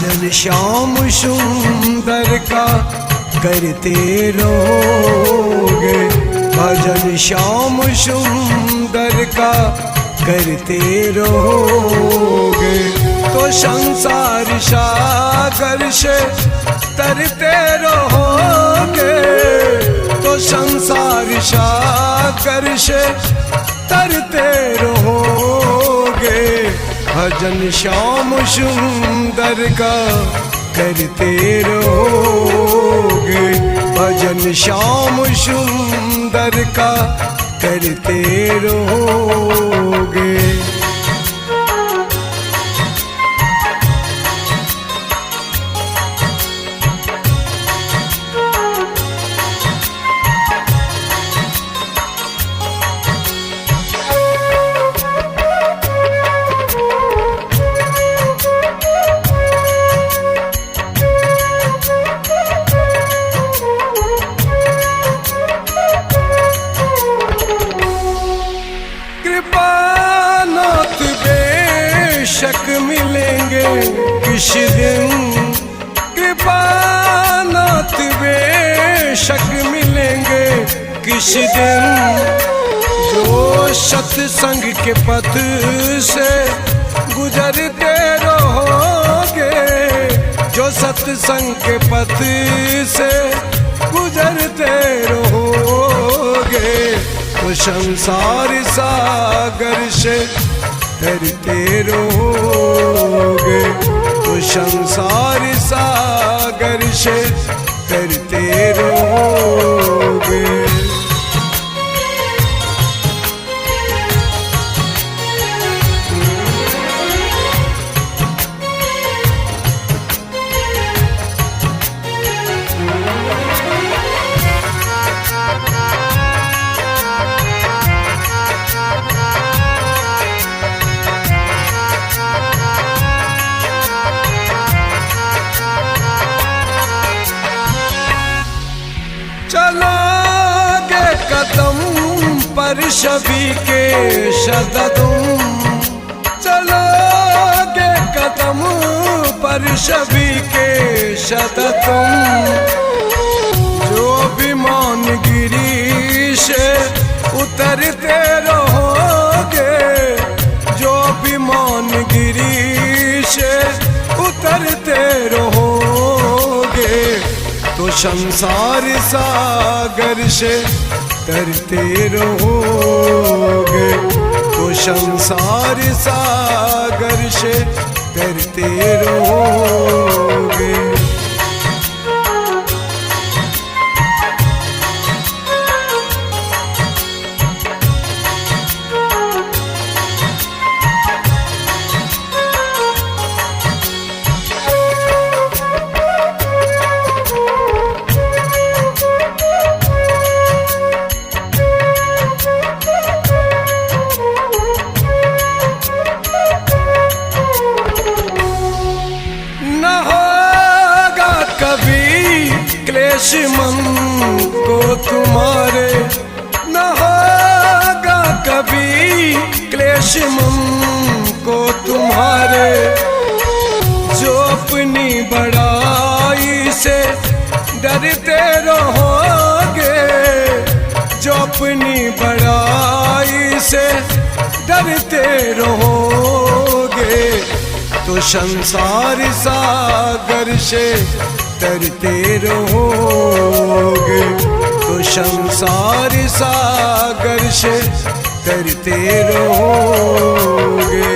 भजन श्याम सुंदर का करते रहोगे, भजन श्याम सुंदर का करते रहोगे, तो संसार सागर से तरते रहोगे, तो संसार सागर से तरते रहोगे। भजन श्याम सुंदर का करते रहोगे, भजन श्याम सुंदर का करते रहोगे। कृपानाथ बेशक मिलेंगे किस दिन, कृपानाथ बेशक मिलेंगे किस दिन, जो सत्संग के पथ से गुजरते रहोगे, जो सत्संग के पथ से गुजरते रहोगे, तो संसार सागर से तरते रहोगे, तो संसार सागर से तरते रहोगे। चलोगे कदम पर सभी के सदा तुम, चलोगे कदम पर सभी के सदा तुम, जो विमान गिरी से उतरते रहोगे, जो विमान गिरी से उतरते रहोगे, तो संसार सागर से तरते रहोगे, तो संसार सागर से तरते रहोगे। क्लेश मन को तुम्हारे न होगा कभी, क्लेश मन को तुम्हारे, जो अपनी बड़ाई से डरते रहोगे, जो अपनी बड़ाई से डरते रहोगे, तो संसार सागर से तरते रहोगे, तो संसार सागर से तरते रहोगे।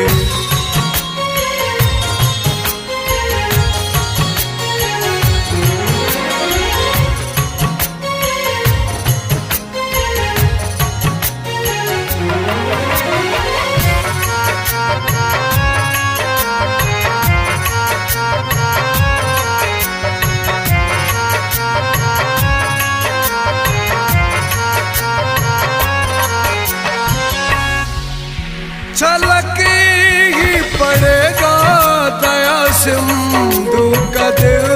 छलक ही पड़ेगा दया सिंधु का दिल,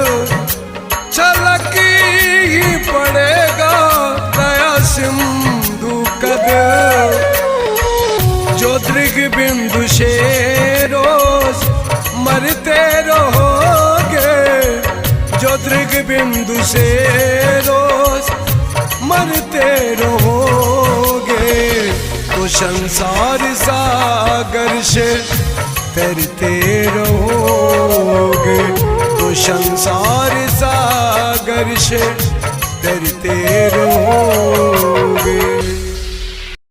छलक ही पड़ेगा दया सिंधु का दिल, जो दृग बिंदु से रोज मरते रहोगे, बिंदु से रोज मरते रहोगे, तो संसार सागर से तैरते रहोगे, तो संसार सागर से तैरते रहोगे।